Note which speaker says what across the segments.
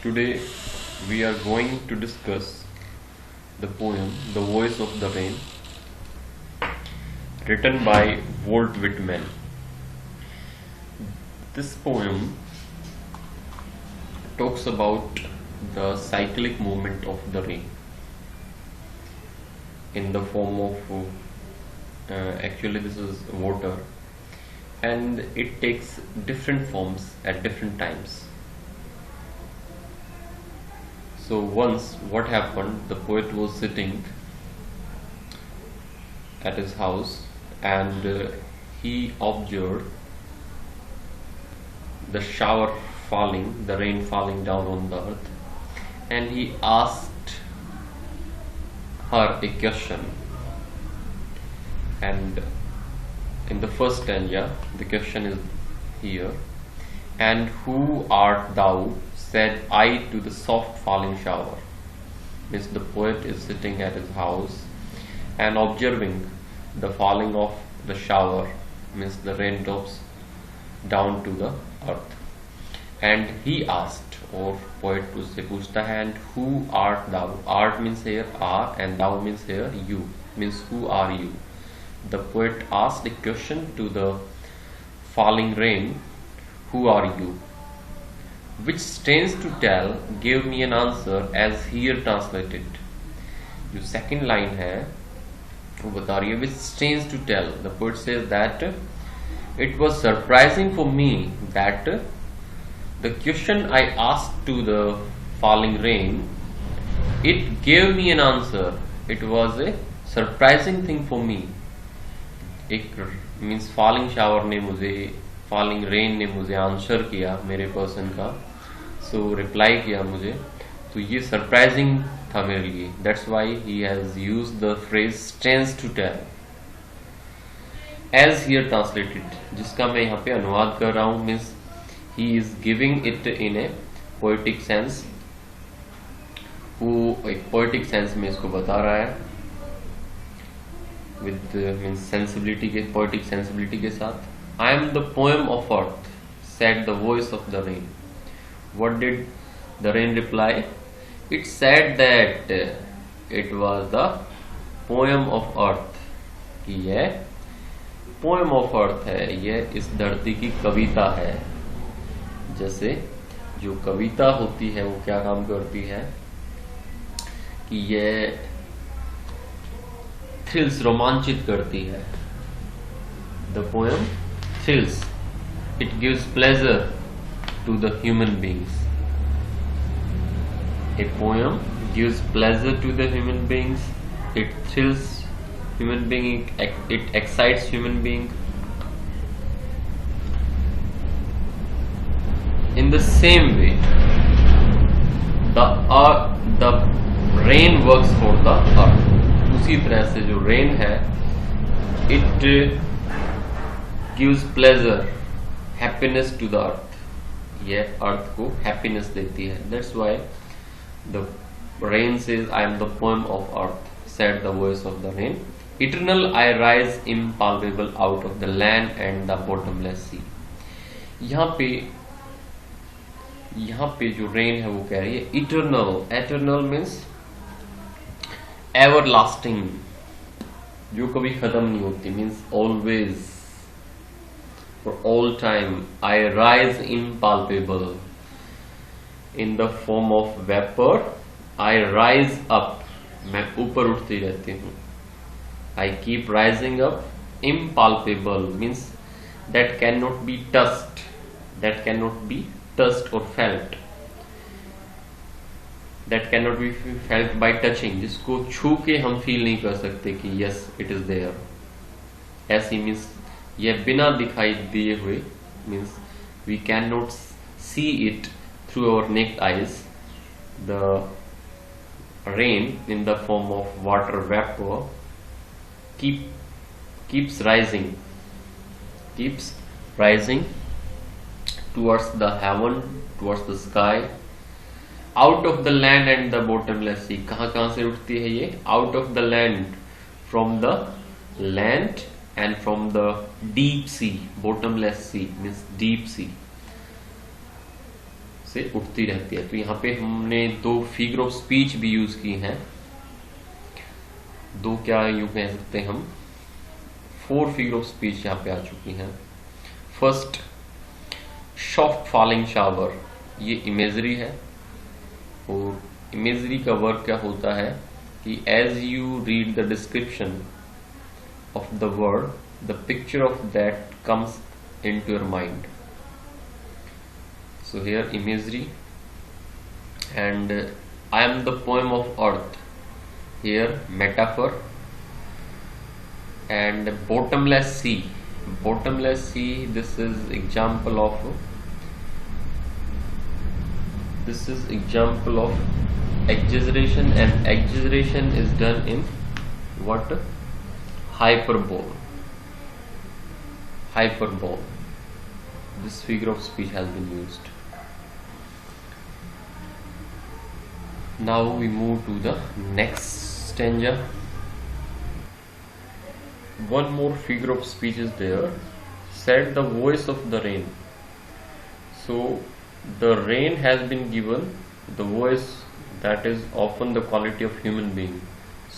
Speaker 1: Today we are going to discuss the poem The Voice of the Rain, written by Walt Whitman. This poem talks about the cyclic movement of the rain in the form of actually this is water, and it takes different forms at different times. So once what happened, the poet was sitting at his house and he observed the shower falling, the rain falling down on the earth, and he asked her a question. And in the first stanza, the question is here: "And who art thou? Said I to the soft falling shower." Means the poet is sitting at his house and observing the falling of the shower, means the raindrops down to the earth. And he asked, or poet उससे पूछता है, and who art thou? Art means here are, and thou means here you, means who are you? The poet asked a question to the falling rain, who are you? Which stands to tell, gave me an answer as here translated. जो second line है वो बता रही है which stands to tell. The poet says that it was surprising for me that the question I asked to the falling rain, it gave me an answer. It was a surprising thing for me. एक means falling shower ने मुझे, falling rain ने मुझे answer किया मेरे person का, सो reply किया मुझे, तो ये सरप्राइजिंग था मेरे लिए. That's why he has used the phrase stands to tell as here translated, जिसका मैं यहाँ पे अनुवाद कर रहा हूँ. Means he is giving it in a poetic sense. वो एक पोएटिक सेंस में इसको बता रहा है विद मीन्स सेंसिबिलिटी के, पोएटिक सेंसिबिलिटी के साथ. I am the poem of earth, said the voice of the rain. What did the rain reply? It said that it was the poem of earth. कि यह poem of earth है, यह इस धरती की कविता है. जैसे जो कविता होती है वो क्या काम करती है कि यह थ्रिल्स, रोमांचित करती है. The poem thrills, it gives pleasure to the human beings. A poem gives pleasure to the human beings, it thrills human being, it excites human being. In the same way, the rain works for the earth. उसी तरह से जो rain है, it gives pleasure, happiness to the earth. यह अर्थ को happiness देती है. That's why the rain says, I am the poem of earth, said the voice of the rain. Eternal I rise impalpable out of the land and the bottomless sea. यहाँ पे जो rain है वो कह रही है eternal. Eternal means everlasting, जो कभी खत्म नहीं होती, means always, for all time. I rise impalpable in the form of vapor. I rise up, मैं ऊपर उठती रहती हूँ. I keep rising up. Impalpable means that cannot be touched, that cannot be touched or felt, that cannot be felt by touching, जिसको छू के हम feel नहीं कर सकते कि yes it is there. ऐसी means यह बिना दिखाई दिए हुए, means we cannot see it through our naked eyes. The rain in the form of water vapor keeps rising towards the heaven, towards the sky, out of the land and the bottomless sea. कहाँ से उठती है ये? Out of the land, from the land and from the deep sea. Bottomless sea means deep sea. से उठती रहती है। तो यहाँ पे हमने दो फिगर ऑफ स्पीच भी यूज की हैं, दो क्या यूं कह सकते हैं हम, 4 फिगर ऑफ स्पीच यहाँ पे आ चुकी हैं। फर्स्ट, सॉफ्ट फॉलिंग शावर, ये इमेजरी है, और इमेजरी का वर्क क्या होता है कि as you read the description of the word, the picture of that comes into your mind. So here imagery, and I am the poem of earth, here metaphor, and bottomless sea. Bottomless sea, this is example of exaggeration, and exaggeration is done in what? Hyperbole. This figure of speech has been used. Now we move to the next stanza. One more figure of speech is there. Said the voice of the rain. So the rain has been given the voice that is often the quality of human being.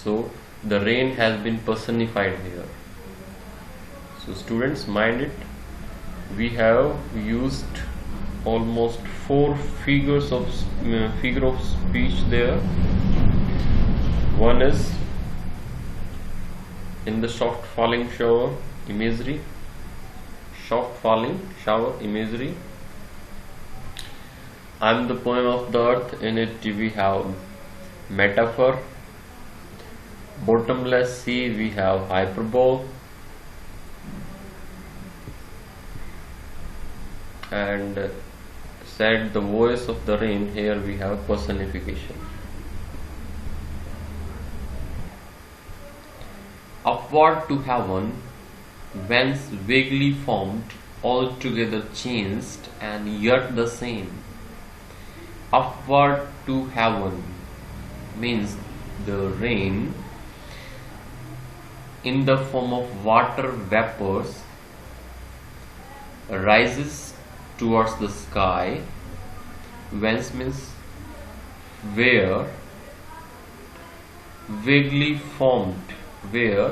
Speaker 1: So the rain has been personified here. So students, mind it, we have used almost 4 figure of speech there. One is in the soft falling shower imagery, I am the poem of the earth, in it we have metaphor. Bottomless sea, we have hyperbole. And said the voice of the rain, here we have personification. Upward to heaven, whence vaguely formed, altogether changed, and yet the same. Upward to heaven means the rain in the form of water vapors rises towards the sky. Whence means where, vaguely formed, where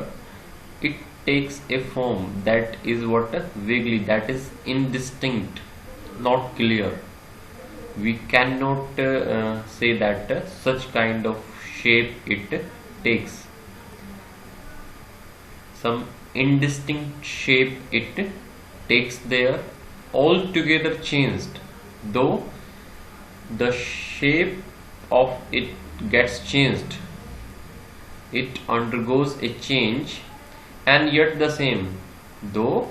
Speaker 1: it takes a form that is what? Vaguely, that is indistinct, not clear. We cannot say that such kind of shape it takes. Some indistinct shape it takes there, altogether changed, though the shape of it gets changed, it undergoes a change, and yet the same, though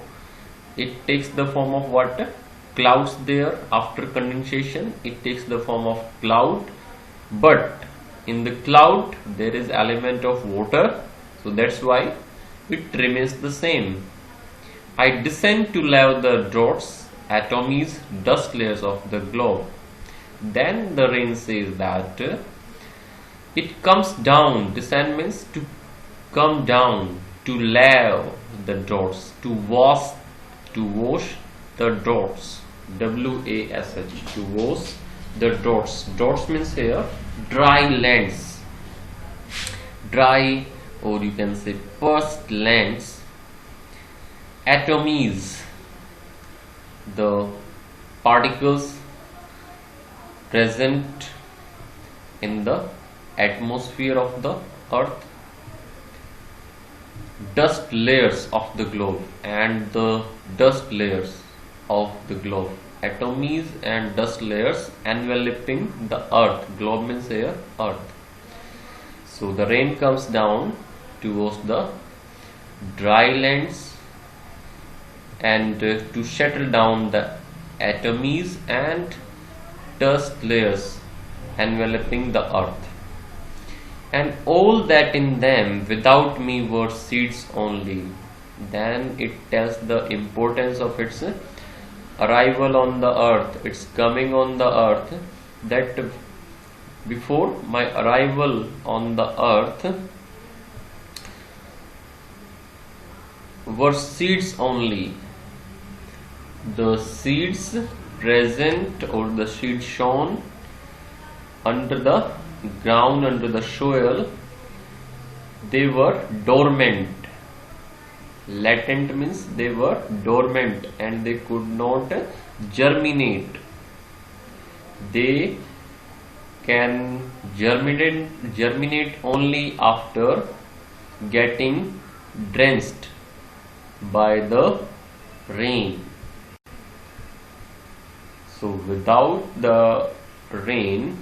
Speaker 1: it takes the form of what? Clouds there. After condensation it takes the form of cloud, but in the cloud there is element of water, so that's why it remains the same. I descend to lave the dross, atomies, dust layers of the globe. Then the rain says that it comes down. Descend means to come down, to lave the dross, to wash the dross. W-A-S-H, to wash the dross. Dross means here dry lands, dry, or you can say parched lands. Atomies, the particles present in the atmosphere of the earth. Dust layers of the globe, and the dust layers of the globe. Atomies and dust layers enveloping the earth. Globe means here earth. So the rain comes down towards the dry lands and to settle down the atomies and dust layers enveloping the earth, and all that in them without me were seeds only. Then it tells the importance of its arrival on the earth, its coming on the earth, that before my arrival on the earth were seeds only. The seeds present or the seed shown under the ground, under the soil, they were dormant. Latent means they were dormant and they could not germinate. They can germinate only after getting drenched by the rain. So without the rain,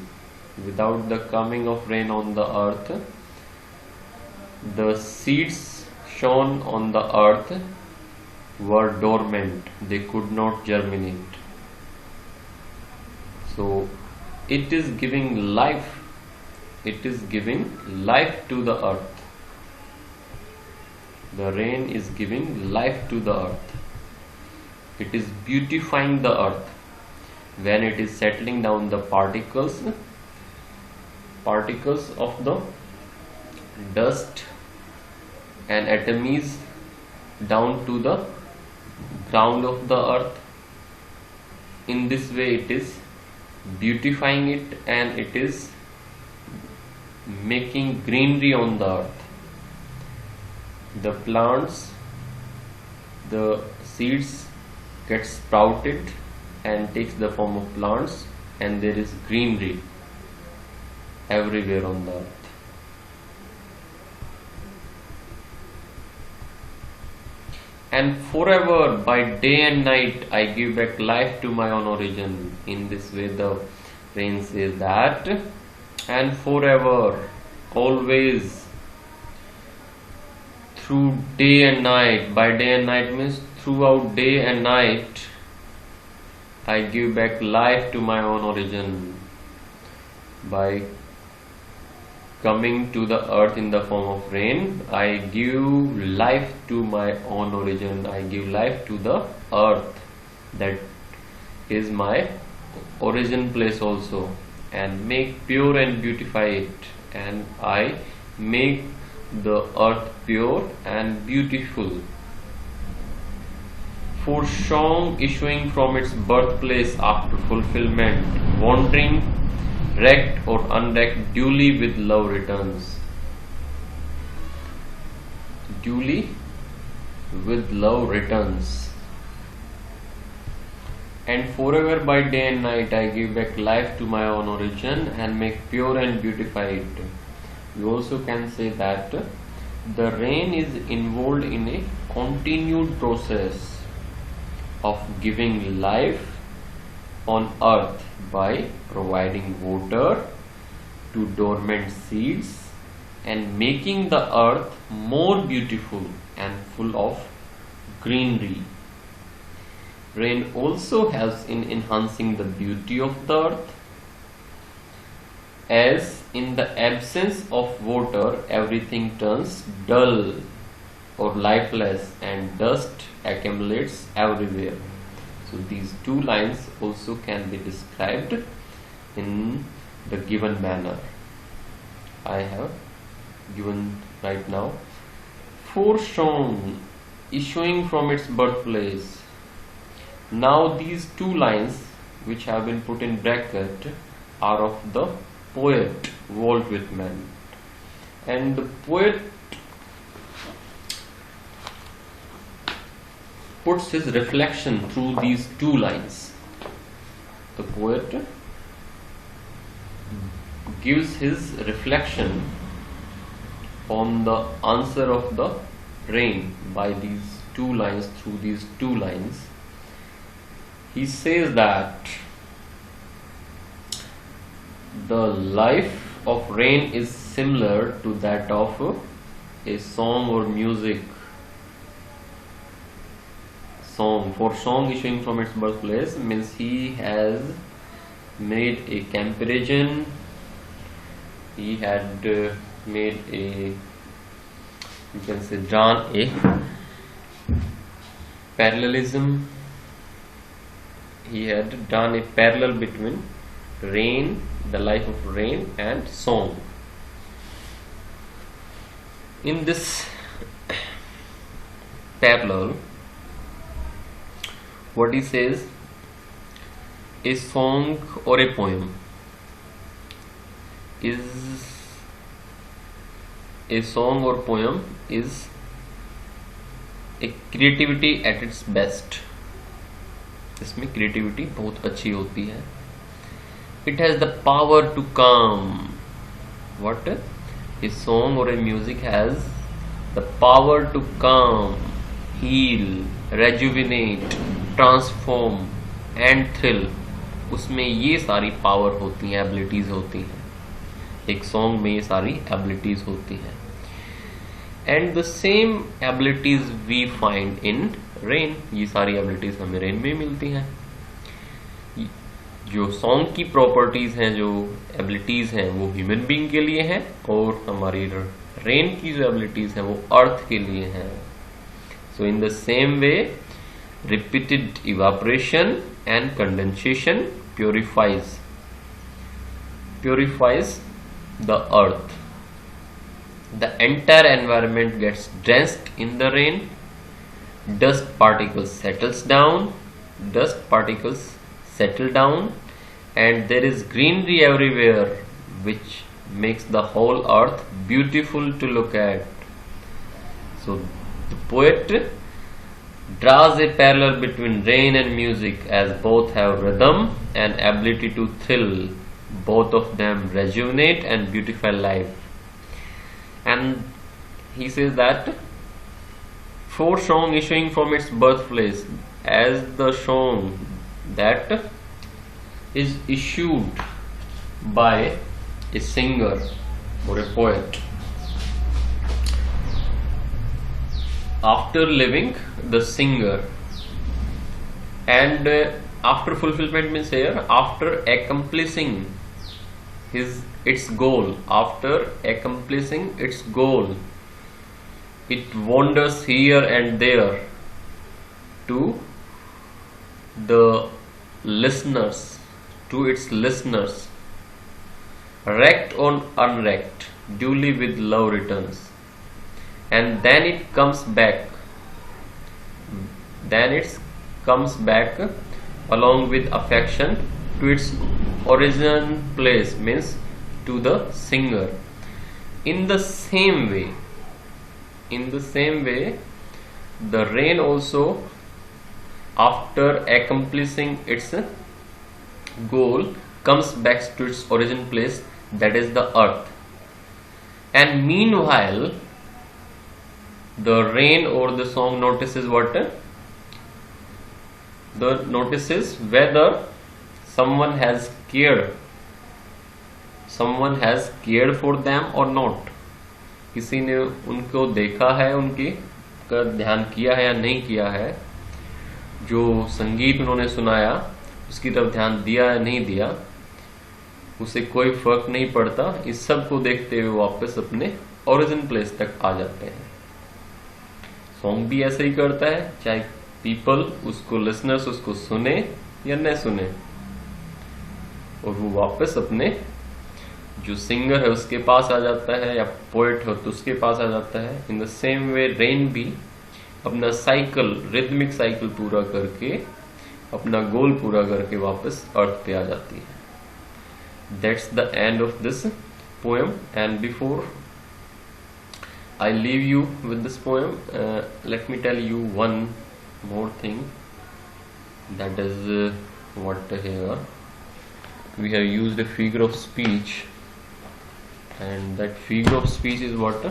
Speaker 1: without the coming of rain on the earth, the seeds shown on the earth were dormant. They could not germinate. So it is giving life. It is giving life to the earth. The rain is giving life to the earth. It is beautifying the earth. When it is settling down the particles of the dust and atoms down to the ground of the earth. In this way it is beautifying it and it is making greenery on the earth. The plants, the seeds get sprouted and takes the form of plants, and there is greenery everywhere on the earth. And forever, by day and night, I give back life to my own origin. In this way the rain says that, and forever, always, through day and night. By day and night means throughout day and night, I give back life to my own origin by coming to the earth in the form of rain. I give life to my own origin. I give life to the earth, that is my origin place also, and make pure and beautify it, and I make the earth pure and beautiful. For song issuing from its birthplace after fulfillment, wandering, wrecked or unwrecked, duly with love returns. Duly with love returns. And forever, by day and night, I give back life to my own origin and make pure and beautify it. You also can say that the rain is involved in a continued process of giving life on earth by providing water to dormant seeds and making the earth more beautiful and full of greenery. Rain also helps in enhancing the beauty of the earth, as in the absence of water everything turns dull or lifeless and dust accumulates everywhere. So these two lines also can be described in the given manner. I have given right now. Foreshone, issuing from its birthplace. Now these two lines which have been put in bracket are of the poet Walt Whitman, and the poet puts his reflection through these two lines. The poet gives his reflection on the answer of the rain by these two lines, through these two lines. He says that the life of rain is similar to that of a song or music. Song, for song issuing from its birthplace means he has made a comparison, he had made a, you can say, drawn a parallelism, he had done a parallel between rain, the life of rain, and song. In this parallel, what he says, A song or a poem is a song or poem is a creativity at its best. इसमें creativity बहुत अच्छी होती है. It has the power to calm. What? A song or a music has the power to calm, heal, rejuvenate, transform and thrill. उसमें ये सारी power होती हैं, एबिलिटीज होती हैं. एक सॉन्ग में ये सारी एबिलिटीज होती हैं. And the same abilities we find in rain. ये सारी एबिलिटीज हमें रेन में मिलती हैं. जो सॉन्ग की प्रॉपर्टीज हैं, जो एबिलिटीज हैं, वो ह्यूमन बीइंग के लिए हैं, और हमारी रेन की जो एबिलिटीज हैं वो अर्थ के लिए हैं. So in the same way repeated evaporation and condensation purifies the earth. The entire environment gets drenched in the rain. Dust particles settle down and there is greenery everywhere, which makes the whole earth beautiful to look at. So the poet draws a parallel between rain and music, as both have rhythm and ability to thrill. Both of them rejuvenate and beautify life. And he says that for song issuing from its birthplace, as the song that is issued by a singer or a poet after living the singer, and after fulfillment means here after accomplishing its goal, it wanders here and there to its listeners, wrecked or unwrecked, duly with love returns. And then it comes back along with affection to its origin place, means to the singer. In the same way the rain also, after accomplishing its goal, comes back to its origin place, that is the earth. And meanwhile the rain or the song notices whether someone has cared for them or not. किसी ने उनको देखा है, उनकी का ध्यान किया है या नहीं किया है, जो संगीत उन्होंने सुनाया उसकी तरफ ध्यान दिया या नहीं दिया, उसे कोई फर्क नहीं पड़ता. इस सब को देखते हुए वापस अपने ओरिजिन प्लेस तक आ जाते हैं. सॉन्ग भी ऐसे ही करता है, चाहे पीपल उसको, लिसनर्स उसको सुने या न सुने, और वो वापस अपने जो सिंगर है उसके पास आ जाता है, या पोएट हो तो उसके पास आ जाता है. इन द सेम वे रेन भी अपना साइकिल, रिदमिक साइकिल पूरा करके, अपना गोल पूरा करके वापस अर्थ पे आ जाती है. That's the end of this poem. And before I leave you with this poem, let me tell you one more thing, that is what here we have used a figure of speech, and that figure of speech is what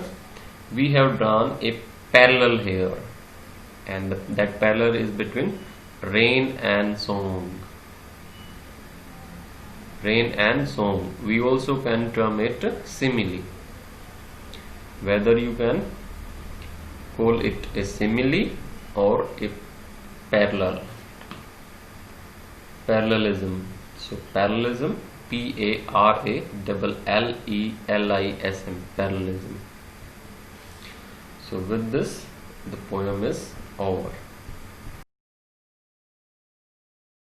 Speaker 1: we have drawn a parallel here, and that parallel is between rain and song. We also can term it simile. Whether you can call it a simile or a parallelism. So parallelism, Parallelism, parallelism. So with this the poem is over.